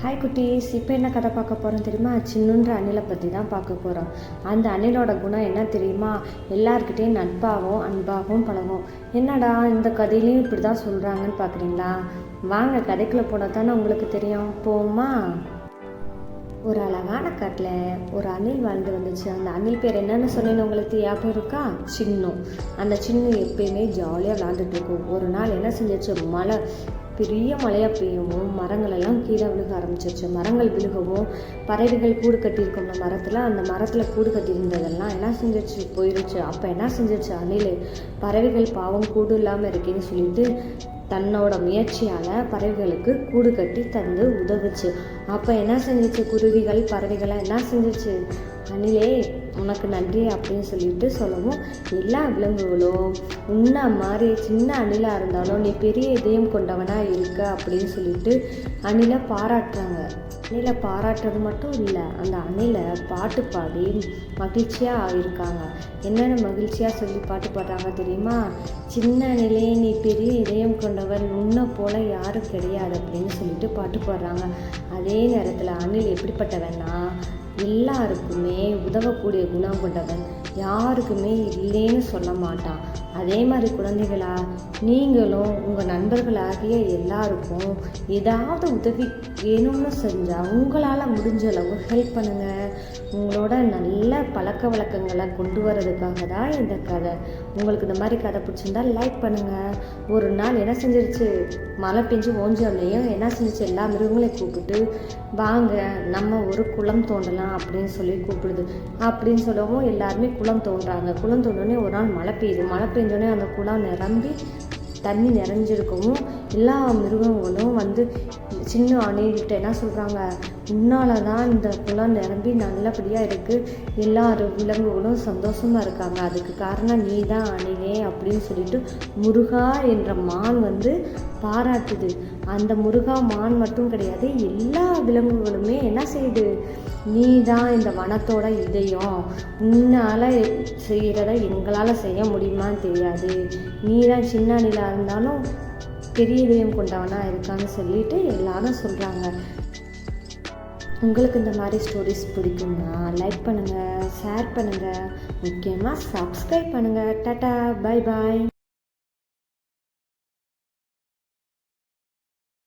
Hi குட்டீஸ், இப்போ என்ன கதை பார்க்க போகிறோம் தெரியுமா? சின்னுன்ற அணிலை பற்றி தான் பார்க்க போகிறோம். அந்த அணிலோட குணம் என்ன தெரியுமா? எல்லாருக்கிட்டையும் நட்பாகவும் அன்பாகவும் பழகும். என்னடா இந்த கதையிலையும் இப்படி தான் சொல்கிறாங்கன்னு பார்க்குறீங்களா? வாங்க கதைக்குள்ளே போனால் தானே உங்களுக்கு தெரியும். போமா? ஒரு அழகான காட்டில் ஒரு அணில் வாழ்ந்து வந்துச்சு. அந்த அணில் பேர் என்னென்னு சொன்னேன்னு உங்களுக்கு ஞாபகம் இருக்கா? சின்னு. அந்த சின்னு எப்பயுமே ஜாலியாக விளாண்டுட்டு இருக்கும். ஒரு நாள் என்ன செஞ்சிச்சு, பெரிய மழையாக பெய்யவும் மரங்களெல்லாம் கீழே விழுக ஆரம்பிச்சிருச்சு. மரங்கள் விழுகவும் பறவைகள் கூடு கட்டியிருக்கோம்ல மரத்தில், அந்த மரத்தில் கூடு கட்டியிருந்ததெல்லாம் என்ன செஞ்சிச்சு, போயிடுச்சு. அப்போ என்ன செஞ்சிச்சு அணில், பறவைகள் பாவம் கூடு இல்லாமல் இருக்கேன்னு சொல்லிட்டு தன்னோட முயற்சியால் பறவைகளுக்கு கூடு கட்டி தந்து உதவுச்சு. அப்போ என்ன செஞ்சிச்சு, குருவிகள் பறவைகளை என்ன செஞ்சிச்சு, அணிலே உனக்கு நன்றி அப்படின்னு சொல்லிட்டு சொல்லவும் எல்லா விலங்குகளும் உன்ன மாதிரி சின்ன அணிலாக இருந்தாலும் நீ பெரிய இதயம் கொண்டவனாக இருக்க அப்படின்னு சொல்லிட்டு அணிலை பாராட்டுறாங்க. அணிலை பாராட்டுறது மட்டும் இல்லை, அந்த அணிலை பாட்டு பாடி மகிழ்ச்சியாக இருக்காங்க. என்னென்ன மகிழ்ச்சியாக சொல்லி பாட்டு பாடுறாங்க தெரியுமா? சின்ன அணிலே நீ பெரிய இதயம் கொண்டவன், உன்னை போல யாரும் கிடையாது அப்படின்னு சொல்லிட்டு பாட்டு பாடுறாங்க. அதே நேரத்தில் அணில் எப்படிப்பட்டவன்னா எல்லாருக்குமே உதவக்கூடிய குணம் கொண்டவன், யாருக்குமே இல்லைன்னு சொல்ல மாட்டான். அதே மாதிரி குழந்தைகளா, நீங்களும் உங்கள் நண்பர்களாகிய எல்லாருக்கும் ஏதாவது உதவி வேணும்னு செஞ்சால் உங்களால் முடிஞ்ச அளவு ஹெல்ப் பண்ணுங்கள். உங்களோட நல்ல பழக்க வழக்கங்களை கொண்டு வர்றதுக்காக தான் இந்த கதை. உங்களுக்கு இந்த மாதிரி கதை பிடிச்சிருந்தால் லைக் பண்ணுங்கள். ஒரு நாள் என்ன செஞ்சிருச்சு, மழை பெஞ்சு ஓஞ்சோன்னையும் என்ன செஞ்சிச்சு, எல்லா மிருகங்களையும் கூப்பிட்டு வாங்க நம்ம ஒரு குளம் தோண்டலாம் அப்படின்னு சொல்லி கூப்பிடுது. அப்படின்னு சொல்லவும் எல்லாருமே குளம் தோன்றாங்க. குளம் தோண்டோடனே ஒரு நாள் மழை பெய்யுது. மழை பெஞ்சோடனே அந்த குளம் நிரம்பி தண்ணி நிறைஞ்சிருக்கவும் எல்லா மிருகங்களும் வந்து சின்ன அணில்கிட்ட என்ன சொல்கிறாங்க, உன்னால தான் இந்த குளம் நிரம்பி நல்லபடியாக இருக்குது, எல்லா விலங்குகளும் சந்தோஷமாக இருக்காங்க, அதுக்கு காரணம் நீ தான் அணிலே அப்படின்னு சொல்லிட்டு முருகா என்ற மான் வந்து பாராட்டுது. அந்த முருகா மான் மட்டும் கிடையாது, எல்லா விலங்குகளுமே என்ன செய்யுது, நீ தான் இந்த வனத்தோட இதயம், உன்னால் செய்கிறத எங்களால் செய்ய முடியுமான்னு தெரியாது, நீ தான் சின்ன அணிலாக இருந்தாலும் பெரிய இதயம் கொண்டவனாக இருக்கான்னு சொல்லிட்டு எல்லாரும் சொல்கிறாங்க. உங்களுக்கு இந்த மாதிரி ஸ்டோரிஸ் பிடிக்கும்னா லைக் பண்ணுங்கள், ஷேர் பண்ணுங்கள், முக்கியமாக சப்ஸ்கிரைப் பண்ணுங்கள். Tata, bye bye.